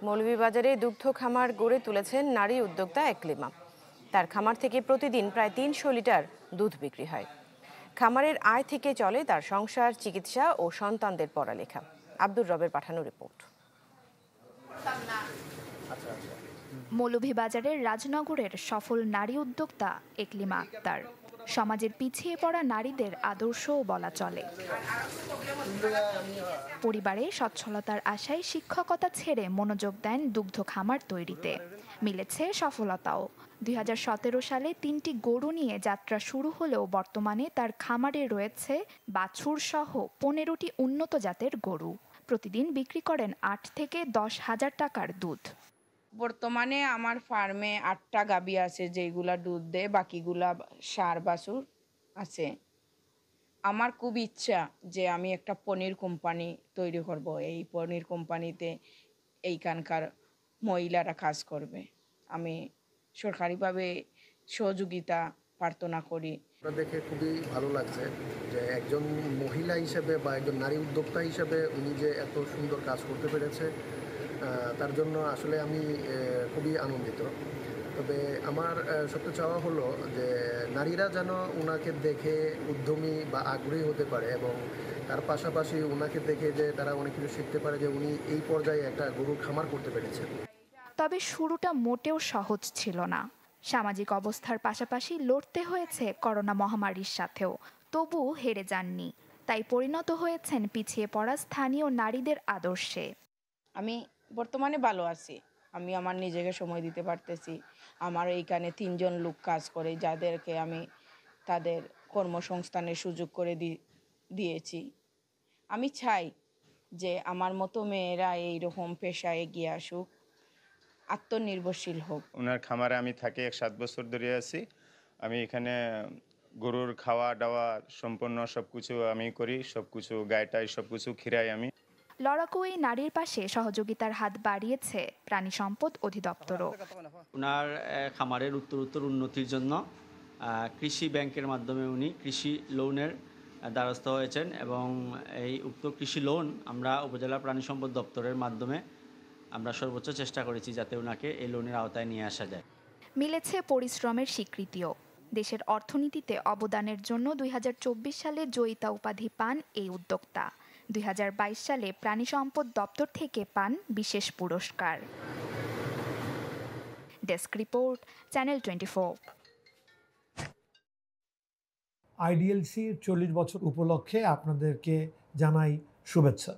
মৌলভীবাজারে দুগ্ধ খামার গড়ে তুলেছেন নারী উদ্যোক্তা একলিমা। তার খামার থেকে প্রতিদিন প্রায় ৩০০ লিটার দুধ বিক্রি হয়। খামারের আয় থেকে চলে তার সংসার, চিকিৎসা ও সন্তানদের পড়ালেখা। আব্দুর রবের পাঠানো রিপোর্ট। মৌলভীবাজারের রাজনগরের সফল নারী উদ্যোক্তা একলিমা আক্তার সমাজের পিছিয়ে পড়া নারীদের আদর্শও বলা চলে। পরিবারে সচ্ছলতার আশায় শিক্ষকতা ছেড়ে মনোযোগ দেন দুগ্ধ খামার তৈরিতে। মিলেছে সফলতাও। ২০১৭ সালে ৩টি গরু নিয়ে যাত্রা শুরু হলেও বর্তমানে তার খামারে রয়েছে বাছুর সহ ১৫টি উন্নত জাতের গরু। প্রতিদিন বিক্রি করেন ৮ থেকে ১০ হাজার টাকার দুধ। বর্তমানে আমার ফার্মে ৮টা গাভী আছে, যেগুলা দুধ দেয়, বাকিগুলা ষাঁড় বাছুর আছে। আমার খুব ইচ্ছা যে আমি একটা পনির কোম্পানি তৈরি করব। এই পনির কোম্পানিতে এইখানকার মহিলারা কাজ করবে। আমি সরকারিভাবে সহযোগিতা প্রার্থনা করি। দেখে খুবই ভালো লাগছে যে একজন মহিলা হিসেবে বা একজন নারী উদ্যোক্তা হিসেবে উনি যে এত সুন্দর কাজ করতে পেরেছে, তার জন্য আসলে আমি খুবই আনন্দিত। তবে আমার সবচেয়ে চাওয়া হলো যে নারীরা যেন ওনাকে দেখে উদ্যমী বা আগ্রহী হতে পারে, এবং তার পাশাপাশি ওনাকে দেখে যে তারা অনেক কিছু শিখতে পারে যে উনি এই পর্যায়ে একটা গরুর খামার করতে পেরেছেন। তবে শুরুটা মোটেও সহজ ছিল না। সামাজিক অবস্থার পাশাপাশি লড়তে হয়েছে করোনা মহামারীর সাথেও। তবু হেরে যাননি। তাই পরিণত হয়েছেন পিছিয়ে পড়া স্থানীয় নারীদের আদর্শে। আমি বর্তমানে ভালো আছি। আমি আমার নিজেকে সময় দিতে পারতেছি। আমার এইখানে ৩ জন লোক কাজ করে, যাদেরকে আমি তাদের কর্মসংস্থানের সুযোগ করে দিয়েছি। আমি চাই যে আমার মতো মেয়েরা এইরকম পেশায় এগিয়ে আসুক, আত্মনির্ভরশীল হোক। ওনার খামারে আমি থাকি ৭ বছর ধরে আছি। আমি এখানে গরুর খাওয়া দাওয়া সম্পূর্ণ সবকিছু আমি করি, সবকিছু গাইটাই সবকিছু খিরাই আমি। লড়াকু এই নারীর পাশে সহযোগিতার হাত বাড়িয়েছে প্রাণী সম্পদ অধিদপ্তরও। ওনার খামারের উত্তরোত্তর উন্নতির জন্য কৃষি ব্যাংকের মাধ্যমে উনি কৃষি লোনের দ্বারস্থ হয়েছেন, এবং এই উক্ত কৃষি লোন আমরা উপজেলা প্রাণী সম্পদ দপ্তরের মাধ্যমে আমরা সর্বোচ্চ চেষ্টা করেছি যাতে ওনাকে এই লোনের আওতায় নিয়ে আসা যায়। মিলেছে পরিশ্রমের স্বীকৃতিও। দেশের অর্থনীতিতে অবদানের জন্য ২০২৪ সালে জয়িতা উপাধি পান এই উদ্যোক্তা। ২০২২ সালে প্রাণী সম্পদ দপ্তর থেকে পান বিশেষ পুরস্কার। Desk report, channel 24। আইডিএলসির ৪০ বছর উপলক্ষে আপনাদেরকে জানাই শুভেচ্ছা।